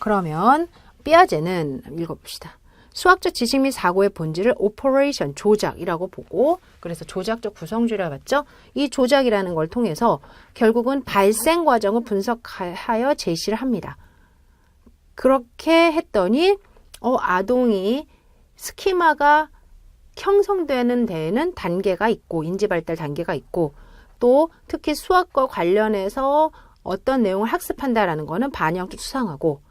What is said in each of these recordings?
그러면 삐아제는 읽어봅시다. 수학적 지식 및 사고의 본질을 오퍼레이션, 조작이라고 보고, 그래서 조작적 구성주의라고 봤죠? 이 조작이라는 걸 통해서 결국은 발생 과정을 분석하여 제시를 합니다. 그렇게 했더니 아동이 스키마가 형성되는 데에는 단계가 있고, 인지발달 단계가 있고, 또 특히 수학과 관련해서 어떤 내용을 학습한다라는 거는 반영도 수상하고,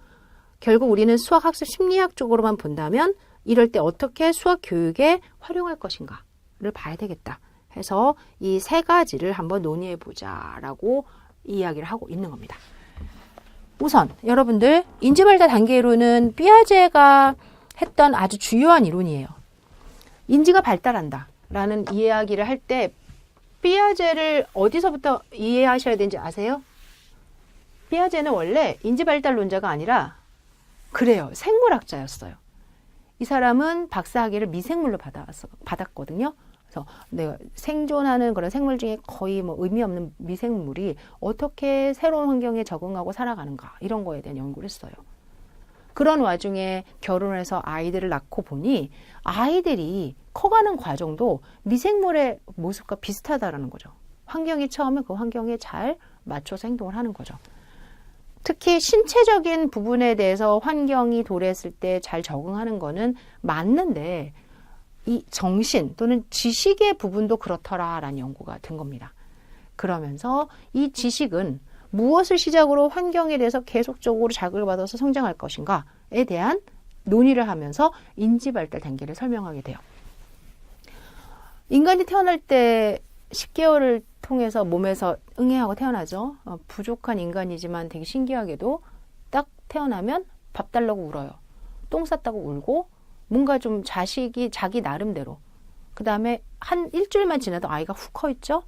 결국 우리는 수학학습 심리학 쪽으로만 본다면 이럴 때 어떻게 수학 교육에 활용할 것인가를 봐야 되겠다 해서 이 세 가지를 한번 논의해 보자라고 이야기를 하고 있는 겁니다. 우선 여러분들 인지발달 단계로는 삐아제가 했던 아주 주요한 이론이에요. 인지가 발달한다 라는 이야기를 할 때 삐아제를 어디서부터 이해하셔야 되는지 아세요? 삐아제는 원래 인지발달론자가 아니라 그래요. 생물학자였어요. 이 사람은 박사학위를 미생물로 받았거든요. 그래서 내가 생존하는 그런 생물 중에 거의 뭐 의미 없는 미생물이 어떻게 새로운 환경에 적응하고 살아가는가 이런 거에 대한 연구를 했어요. 그런 와중에 결혼을 해서 아이들을 낳고 보니 아이들이 커가는 과정도 미생물의 모습과 비슷하다라는 거죠. 환경이 처음에 그 환경에 잘 맞춰서 행동을 하는 거죠. 특히 신체적인 부분에 대해서 환경이 도래했을 때 잘 적응하는 거는 맞는데 이 정신 또는 지식의 부분도 그렇더라라는 연구가 된 겁니다. 그러면서 이 지식은 무엇을 시작으로 환경에 대해서 계속적으로 자극을 받아서 성장할 것인가에 대한 논의를 하면서 인지발달 단계를 설명하게 돼요. 인간이 태어날 때 10개월을 통해서 몸에서 응애하고 태어나죠. 부족한 인간이지만 되게 신기하게도 딱 태어나면 밥 달라고 울어요. 똥 쌌다고 울고 뭔가 좀 자식이 자기 나름대로. 그 다음에 한 일주일만 지나도 아이가 훅 커 있죠.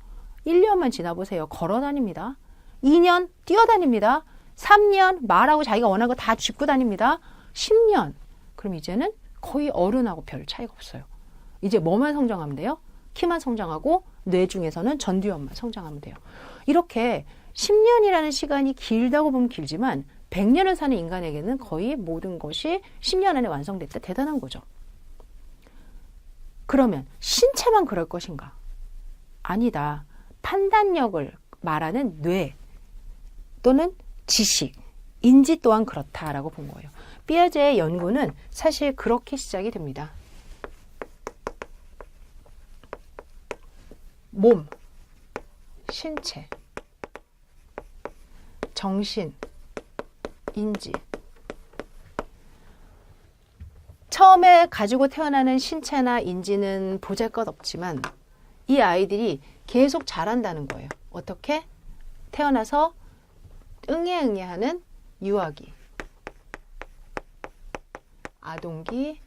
1년만 지나보세요. 걸어 다닙니다. 2년 뛰어다닙니다. 3년 말하고 자기가 원하는 거 다 짚고 다닙니다. 10년. 그럼 이제는 거의 어른하고 별 차이가 없어요. 이제 뭐만 성장하면 돼요? 키만 성장하고 뇌 중에서는 전두엽만 성장하면 돼요. 이렇게 10년이라는 시간이 길다고 보면 길지만 100년을 사는 인간에게는 거의 모든 것이 10년 안에 완성됐다. 대단한 거죠. 그러면 신체만 그럴 것인가? 아니다. 판단력을 말하는 뇌 또는 지식, 인지 또한 그렇다라고 본 거예요. 삐아제의 연구는 사실 그렇게 시작이 됩니다. 몸, 신체, 정신, 인지. 처음에 가지고 태어나는 신체나 인지는 보잘것없지만 이 아이들이 계속 자란다는 거예요. 어떻게? 태어나서 응애응애하는 유아기, 아동기,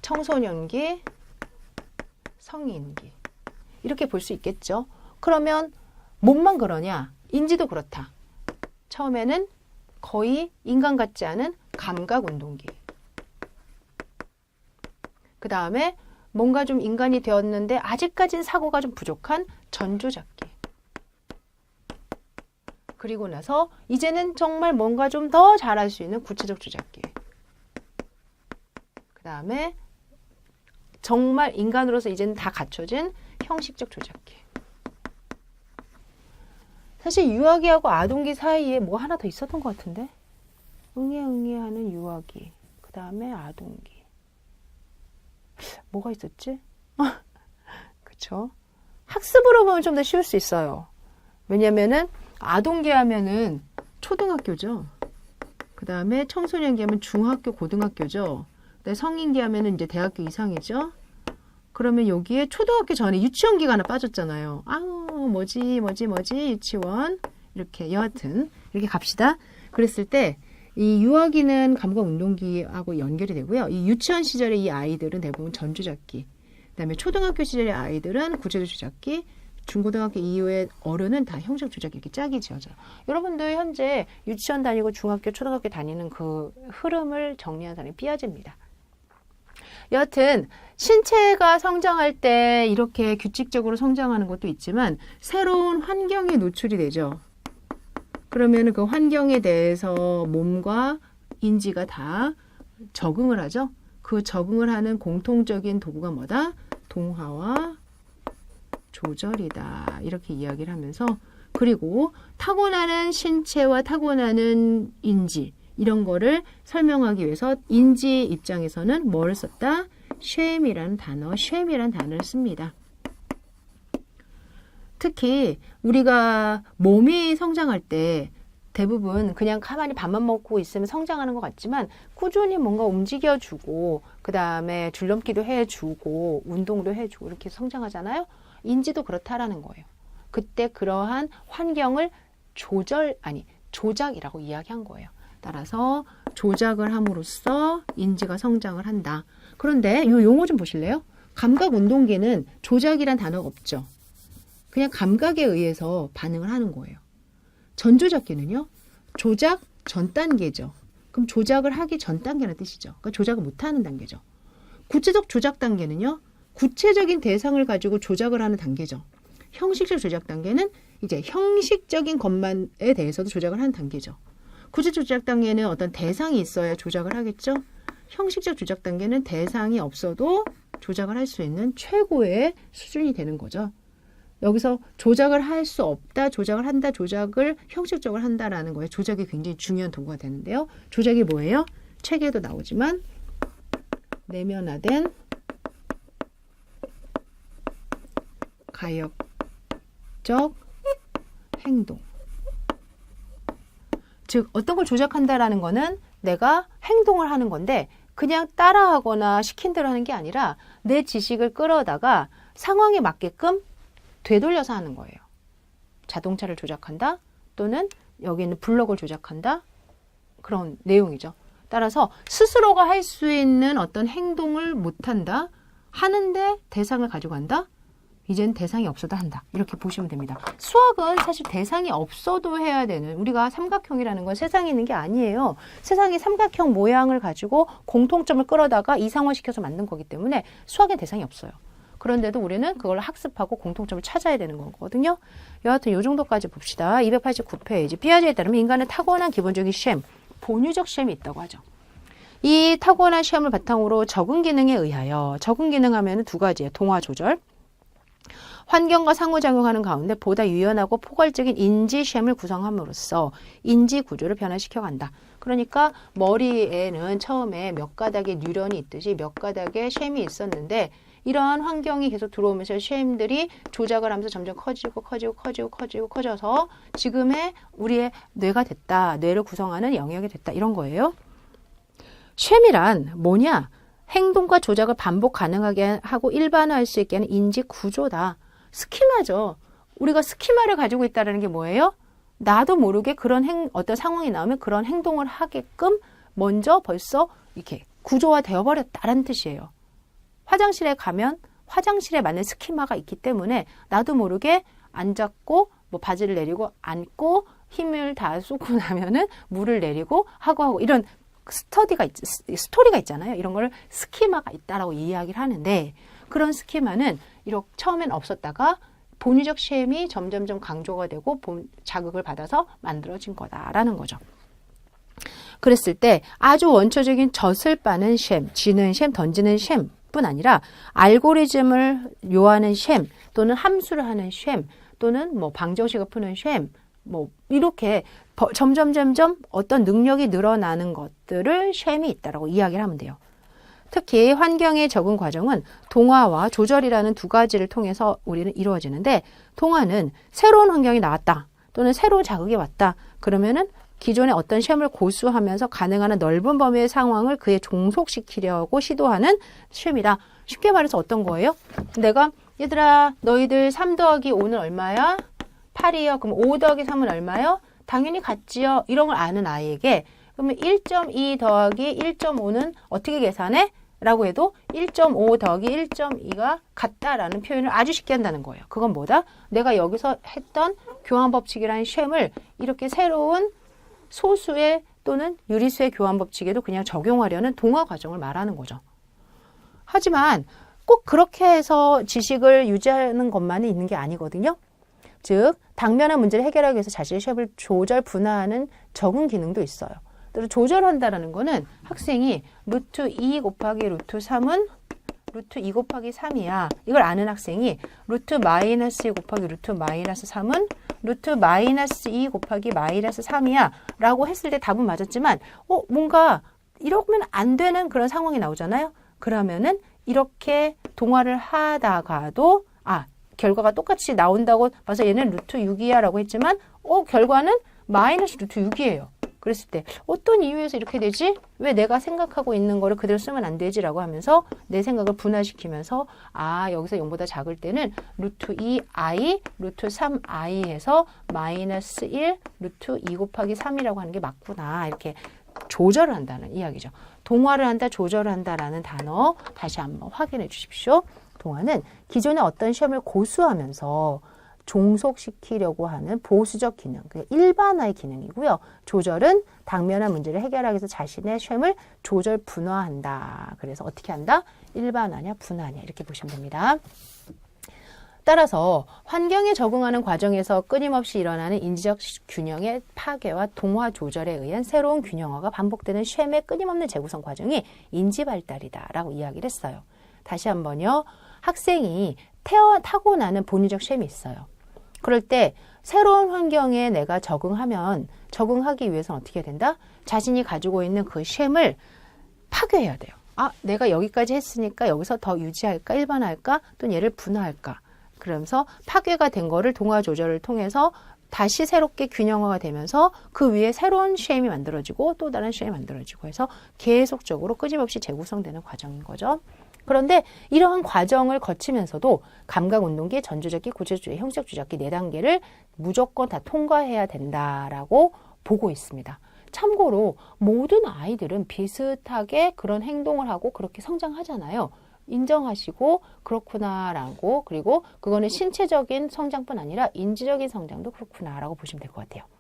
청소년기, 성인기 이렇게 볼 수 있겠죠. 그러면 몸만 그러냐? 인지도 그렇다. 처음에는 거의 인간 같지 않은 감각운동기. 그 다음에 뭔가 좀 인간이 되었는데 아직까진 사고가 좀 부족한 전조잡기. 그리고 나서 이제는 정말 뭔가 좀 더 잘할 수 있는 구체적 조작기. 그 다음에 정말 인간으로서 이제는 다 갖춰진 형식적 조작기. 사실 유아기하고 아동기 사이에 뭐 하나 더 있었던 것 같은데? 응애응애하는 유아기, 그 다음에 아동기. 뭐가 있었지? 그쵸? 학습으로 보면 좀 더 쉬울 수 있어요. 왜냐면은 아동기 하면은 초등학교죠. 그 다음에 청소년기 하면 중학교, 고등학교죠. 성인기 하면은 이제 대학교 이상이죠. 그러면 여기에 초등학교 전에 유치원기가 하나 빠졌잖아요. 뭐지 유치원. 이렇게 여하튼 이렇게 갑시다. 그랬을 때 이 유아기는 감각운동기하고 연결이 되고요. 이 유치원 시절의 이 아이들은 대부분 전조잡기. 그다음에 초등학교 시절의 아이들은 구체적 조작기. 중고등학교 이후의 어른은 다 형식 조작기 이렇게 짝이 지어져요. 여러분들 현재 유치원 다니고 중학교, 초등학교 다니는 그 흐름을 정리한 사람이 삐아제입니다. 여하튼 신체가 성장할 때 이렇게 규칙적으로 성장하는 것도 있지만 새로운 환경에 노출이 되죠. 그러면 그 환경에 대해서 몸과 인지가 다 적응을 하죠. 그 적응을 하는 공통적인 도구가 뭐다? 동화와 조절이다. 이렇게 이야기를 하면서 그리고 타고나는 신체와 타고나는 인지 이런 거를 설명하기 위해서 인지 입장에서는 뭘 썼다? 쉐임이라는 단어를 씁니다. 특히 우리가 몸이 성장할 때 대부분 그냥 가만히 밥만 먹고 있으면 성장하는 것 같지만 꾸준히 뭔가 움직여주고 그 다음에 줄넘기도 해주고 운동도 해주고 이렇게 성장하잖아요. 인지도 그렇다라는 거예요. 그때 그러한 환경을 조작이라고 이야기한 거예요. 따라서 조작을 함으로써 인지가 성장을 한다. 그런데 이 용어 좀 보실래요? 감각운동기는 조작이란 단어가 없죠. 그냥 감각에 의해서 반응을 하는 거예요. 전조작기는요. 조작 전 단계죠. 그럼 조작을 하기 전 단계라는 뜻이죠. 그러니까 조작을 못하는 단계죠. 구체적 조작 단계는요. 구체적인 대상을 가지고 조작을 하는 단계죠. 형식적 조작 단계는 이제 형식적인 것만에 대해서도 조작을 하는 단계죠. 구체적 조작 단계는 어떤 대상이 있어야 조작을 하겠죠. 형식적 조작 단계는 대상이 없어도 조작을 할 수 있는 최고의 수준이 되는 거죠. 여기서 조작을 할 수 없다, 조작을 한다, 조작을 형식적으로 한다라는 거예요. 조작이 굉장히 중요한 도구가 되는데요. 조작이 뭐예요? 책에도 나오지만 내면화된 가역적 행동. 즉 어떤 걸 조작한다라는 거는 내가 행동을 하는 건데 그냥 따라하거나 시킨 대로 하는 게 아니라 내 지식을 끌어다가 상황에 맞게끔 되돌려서 하는 거예요. 자동차를 조작한다 또는 여기 있는 블럭을 조작한다 그런 내용이죠. 따라서 스스로가 할 수 있는 어떤 행동을 못한다 하는데 대상을 가지고 간다. 이젠 대상이 없어도 한다. 이렇게 보시면 됩니다. 수학은 사실 대상이 없어도 해야 되는 우리가 삼각형이라는 건 세상에 있는 게 아니에요. 세상에 삼각형 모양을 가지고 공통점을 끌어다가 이상화시켜서 만든 거기 때문에 수학엔 대상이 없어요. 그런데도 우리는 그걸 학습하고 공통점을 찾아야 되는 거거든요. 여하튼 이 정도까지 봅시다. 289페이지. 피아제에 따르면 인간은 타고난 기본적인 셈, 본유적 셈이 있다고 하죠. 이 타고난 셈을 바탕으로 적응 기능에 의하여 적응 기능 하면 두 가지예요. 동화 조절. 환경과 상호작용하는 가운데 보다 유연하고 포괄적인 인지 셈을 구성함으로써 인지 구조를 변화시켜간다. 그러니까 머리에는 처음에 몇 가닥의 뉴런이 있듯이 몇 가닥의 셈이 있었는데 이러한 환경이 계속 들어오면서 셈들이 조작을 하면서 점점 커져서 지금의 우리의 뇌가 됐다. 뇌를 구성하는 영역이 됐다. 이런 거예요. 셈이란 뭐냐? 행동과 조작을 반복 가능하게 하고 일반화할 수 있게 하는 인지 구조다. 스키마죠. 우리가 스키마를 가지고 있다는 게 뭐예요? 나도 모르게 그런 어떤 상황이 나오면 그런 행동을 하게끔 먼저 벌써 이렇게 구조화 되어버렸다라는 뜻이에요. 화장실에 가면 화장실에 맞는 스키마가 있기 때문에 나도 모르게 앉았고 뭐 바지를 내리고 앉고 힘을 다 쏟고 나면은 물을 내리고 하고 이런 스토리가 있잖아요. 이런 걸 스키마가 있다라고 이야기를 하는데 그런 스키마는 이렇게 처음엔 없었다가 본의적 셈이 점점점 강조가 되고 자극을 받아서 만들어진 거다라는 거죠. 그랬을 때 아주 원초적인 젖을 빠는 셈, 쥐는 셈, 던지는 셈뿐 아니라 알고리즘을 요하는 셈 또는 함수를 하는 셈 또는 뭐 방정식을 푸는 셈 뭐 이렇게 점점 어떤 능력이 늘어나는 것들을 셈이 있다라고 이야기를 하면 돼요. 특히 환경의 적응 과정은 동화와 조절이라는 두 가지를 통해서 우리는 이루어지는데 동화는 새로운 환경이 나왔다 또는 새로운 자극이 왔다 그러면은 기존의 어떤 셈을 고수하면서 가능한 넓은 범위의 상황을 그에 종속시키려고 시도하는 셈이다. 쉽게 말해서 어떤 거예요? 내가 얘들아 너희들 3 더하기 5는 얼마야? 8이요. 그럼 5 더하기 3은 얼마요? 당연히 같지요. 이런 걸 아는 아이에게 그러면 1.2 더하기 1.5는 어떻게 계산해? 라고 해도 1.5 더하기 1.2가 같다라는 표현을 아주 쉽게 한다는 거예요. 그건 뭐다? 내가 여기서 했던 교환법칙이라는 셈을 이렇게 새로운 소수의 또는 유리수의 교환법칙에도 그냥 적용하려는 동화 과정을 말하는 거죠. 하지만 꼭 그렇게 해서 지식을 유지하는 것만이 있는 게 아니거든요. 즉 당면한 문제를 해결하기 위해서 자신의 시험을 조절, 분화하는 적응 기능도 있어요. 또 조절한다라는 거는 학생이 루트 2 곱하기 루트 3은 루트 2 곱하기 3이야. 이걸 아는 학생이 루트 마이너스 2 곱하기 루트 마이너스 3은 루트 마이너스 2 곱하기 마이너스 3이야. 라고 했을 때 답은 맞았지만 뭔가 이러면 안 되는 그런 상황이 나오잖아요. 그러면은 이렇게 동화를 하다가도 결과가 똑같이 나온다고 봐서 얘는 루트 6이야 라고 했지만 결과는 마이너스 루트 6이에요. 그랬을 때 어떤 이유에서 이렇게 되지? 왜 내가 생각하고 있는 거를 그대로 쓰면 안 되지? 라고 하면서 내 생각을 분화시키면서 여기서 0보다 작을 때는 루트 2i, 루트 3i 해서 마이너스 1, 루트 2 곱하기 3이라고 하는 게 맞구나. 이렇게 조절을 한다는 이야기죠. 동화를 한다, 조절을 한다라는 단어 다시 한번 확인해 주십시오. 동화는 기존의 어떤 시험을 고수하면서 종속시키려고 하는 보수적 기능, 일반화의 기능이고요. 조절은 당면한 문제를 해결하기 위해서 자신의 시험을 조절 분화한다. 그래서 어떻게 한다? 일반화냐 분화냐 이렇게 보시면 됩니다. 따라서 환경에 적응하는 과정에서 끊임없이 일어나는 인지적 균형의 파괴와 동화 조절에 의한 새로운 균형화가 반복되는 쉐임의 끊임없는 재구성 과정이 인지 발달이다라고 이야기를 했어요. 다시 한번요. 학생이 타고나는 본인적 쉐임이 있어요. 그럴 때 새로운 환경에 내가 적응하기 위해서는 어떻게 해야 된다? 자신이 가지고 있는 그 쉐임을 파괴해야 돼요. 내가 여기까지 했으니까 여기서 더 유지할까? 일반화할까? 또는 얘를 분화할까? 그러면서 파괴가 된 거를 동화 조절을 통해서 다시 새롭게 균형화가 되면서 그 위에 새로운 쉐임이 만들어지고 또 다른 쉐임이 만들어지고 해서 계속적으로 끊임없이 재구성되는 과정인 거죠. 그런데 이러한 과정을 거치면서도 감각운동기, 전조적기, 구체주의, 형식적 주작기 4단계를 무조건 다 통과해야 된다라고 보고 있습니다. 참고로 모든 아이들은 비슷하게 그런 행동을 하고 그렇게 성장하잖아요. 인정하시고 그렇구나라고, 그리고 그거는 신체적인 성장뿐 아니라 인지적인 성장도 그렇구나라고 보시면 될 것 같아요.